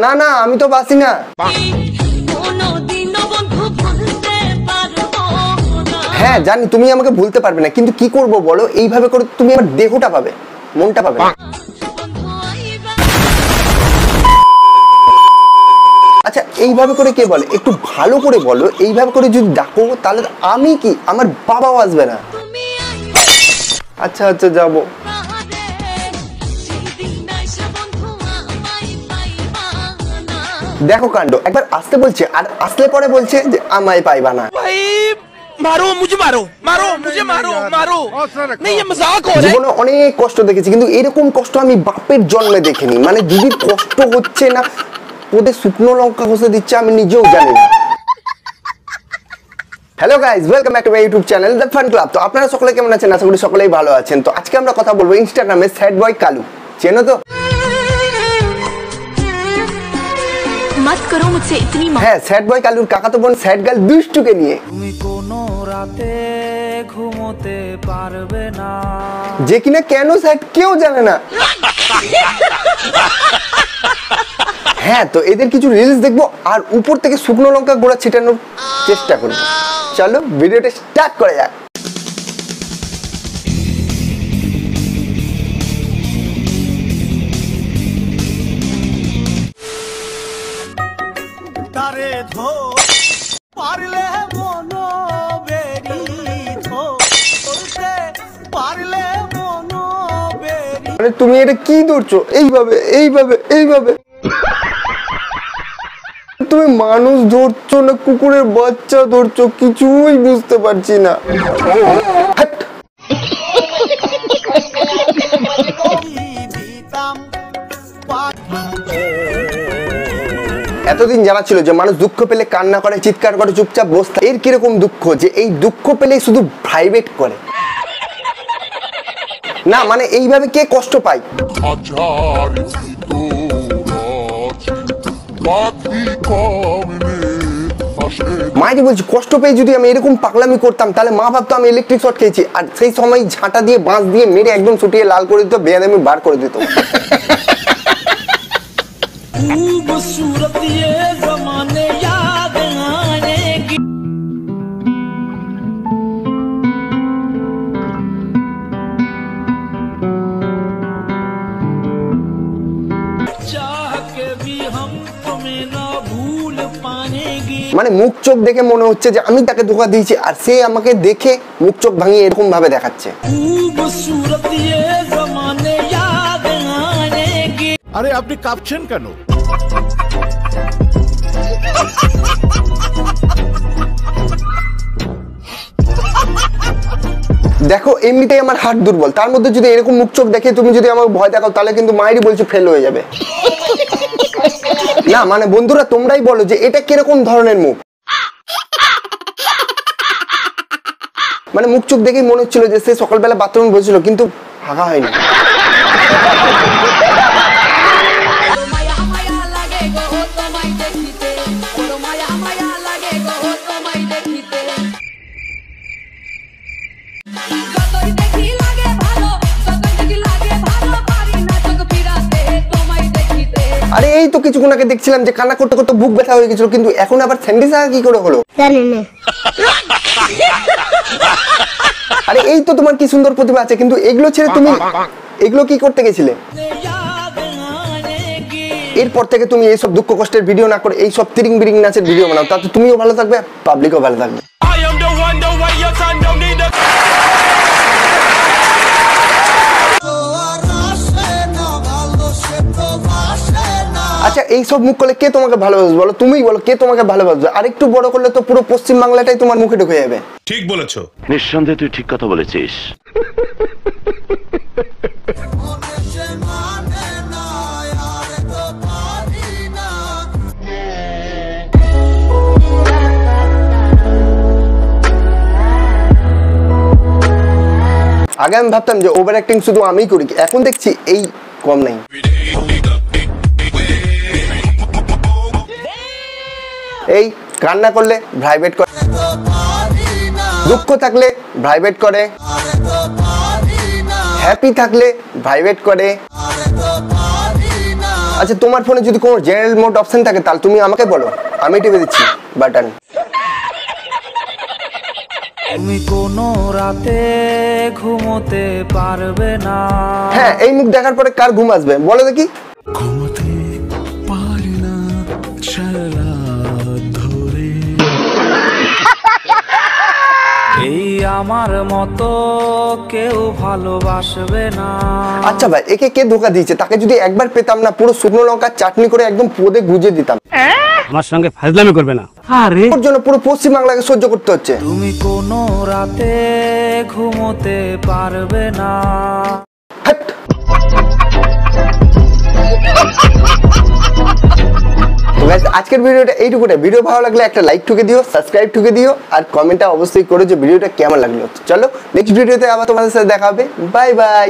না না আমি তো বাসি না। হ্যাঁ জানি তুমি আমাকে ভুলতে পারবে না, কিন্তু কি করব বলো, এইভাবে করে তুমি আমার দেহটা পাবে, মনটা পাবে না। আচ্ছা এইভাবে করে কে বলে, একটু ভালো করে বলো, এইভাবে করে যদি ডাকো তাহলে আমি কি, আমার বাবাও আসবে না। আচ্ছা আচ্ছা যাবো। দেখো কাণ্ড, একবার আসতে বলছে আর আসলে পরে বলছে যে আমায় পাইবা না। मारो मुझे मारो मारो मुझे मारो मारो नहीं ये मजाक हो रहा है। জীবনে অনেক কষ্ট দেখেছি কিন্তু এরকম কষ্ট আমি বাপের জন্মে দেখিনি। মানে দিদির কষ্ট হচ্ছে না, ওদের শুকনো লঙ্কা ঘষে দিচ্ছে আমি নিজেও জানি না। Hello guys, welcome back to my YouTube channel the fun club. তো আপনারা সকলে কেমন আছেন? আশা করি সকলেই ভালো আছেন। তো আজকে আমরা কথা বলবো ইনস্টাগ্রামে স্যাড বয় কালু, চেনো তো? मत करो मुझसे इतनी হ্যাঁ, স্যাড বয় কালুর কাকাতো বোন স্যাড গার্ল দুষ্টুকে নিয়ে। তুমি কোনো রাতে ঘুমোতে পারবে না, যে কিনা কেন স্যাড কেউ জানে না। হ্যাঁ, তো এদের কিছু রিলস দেখবো আর উপর থেকে শুকনো লঙ্কা গুঁড়া ছিটানোর চেষ্টা করবো। চলো ভিডিওটা স্টার্ট করা যাক। তারে ধো পারলে মনো বেরি ধো করতে পারলে মনো বেরি। মানে তুমি এটা কি ধরছো এইভাবে এইভাবে এইভাবে? তুমি মানুষ ধরছো না কুকুরের বাচ্চা ধরছো, কিছুই বুঝতে পারছি না। এতদিন জানা ছিল যে মানুষ দুঃখ পেলে কান্না করে, চিৎকার করে, চুপচাপ বসে। এর কিরকম দুঃখ যে এই দুঃখ পেলে শুধু ভাইব্রেট করে না, মানে এইভাবে কে কষ্ট পায়? মাইরি বলছি কষ্ট পেয়ে যদি আমি এরকম পাগলামি করতাম তাহলে মা ভাবতো আমি ইলেকট্রিক শর্ট খেয়েছি, আর সেই সময় ঝাঁটা দিয়ে বাঁশ দিয়ে মেরে একদম ছুটিয়ে লাল করে দিত, বেয়াদমি বার করে দিত। মানে মুখ চোখ দেখে মনে হচ্ছে যে আমি তাকে ধোঁকা দিয়েছি আর সে আমাকে দেখে মুখ চোখ ভাঙিয়ে এরকম ভাবে দেখাচ্ছে। আরে আপনি কাঁপছেন কেন? দেখো এমনিতেই আমার হাত দুর্বল, তার মধ্যে যদি এরকম মুখ চোখ দেখে তুমি যদি আমাকে ভয় দেখাও তাহলে কিন্তু মায়েরই বলছে ফেল হয়ে যাবে। না মানে বন্ধুরা তোমরাই বলো যে এটা কিরকম ধরনের মুখ? মানে মুখ চোখ দেখেই মনে হচ্ছিল যে সে সকালবেলা বাথরুমে বসেছিল কিন্তু হাগা হয়নি। আরে এই তো কিছুক্ষণ আগে দেখছিলাম যে কান্না করতে করতে বুক ব্যথা হয়ে গেছিল, কিন্তু এখন আবার স্যান্ডি সাগা কি করে হলো জানি না। আরে এই তো তোমার কি সুন্দর প্রতিভা আছে, কিন্তু এগুলো ছেড়ে তুমি এগুলো কি করতে গেছিলে? এরপর থেকে তুমি এইসব দুঃখ কষ্টের ভিডিও না করে এইসব তিরিং বিরিং নাচের ভিডিও বানাও, তাতে তুমিও ভালো থাকবে, পাবলিকও ভালো থাকবে। আচ্ছা এইসব মুখ করলে কে তোমাকে ভালোবাসবে বলো? তুমিই বলো কে তোমাকে ভালোবাসবে? আর একটু বড় করলে তো পুরো পশ্চিম বাংলাটাই তোমার মুখে ঢুকে যাবে। ঠিক বলেছো। নিঃসন্দেহে তুই ঠিক কথা বলেছিস। আগে আমি ভাবতাম যে ওভার অ্যাক্টিং শুধু আমিই করি, এখন দেখছি এই কম নাই। এই কান্না করলে ভাইব্রেট করে, দুঃখ থাকলে ভাইব্রেট করে, হ্যাপি থাকলে ভাইব্রেট করে, আচ্ছা তোমার ফোনে যদি কোনো জেনারেল মোড অপশন থাকে তাহলে তুমি আমাকে বলো, আমি টিপে দিচ্ছি বাটন। তুমি কোনো রাতে ঘুমোতে পারবে না। হ্যাঁ, এই মুখ দেখার পরে কার ঘুম আসবে বলো দেখি? ঘুমোতে পারি না সারা ধরে। এই আমার মতো কেউ ভালোবাসবে না। আচ্ছা ভাই, একে কে ধোকা দিয়েছে? তাকে যদি একবার পেতাম না, পুরো শুকনো লঙ্কার চাটনি করে একদম পদে গুজে দিতাম। আমার সঙ্গে ফাজলামি করবে না। আরে ওর জন্য পুরো পশ্চিম বাংলাকে সহ্য করতে হচ্ছে। তুমি কোনো রাতে ঘুমোতে পারবে না। হাট। তো গাইস, আজকের ভিডিওটা এইটুকুটাই। ভিডিও ভালো লাগলে একটা লাইক ঠুকে দিও, সাবস্ক্রাইব ঠুকে দিও, আর কমেন্টটা অবশ্যই করো যে ভিডিওটা কেমন লাগলো। চলো নেক্সট ভিডিওতে আবার তোমাদের সাথে দেখা হবে। Bye bye.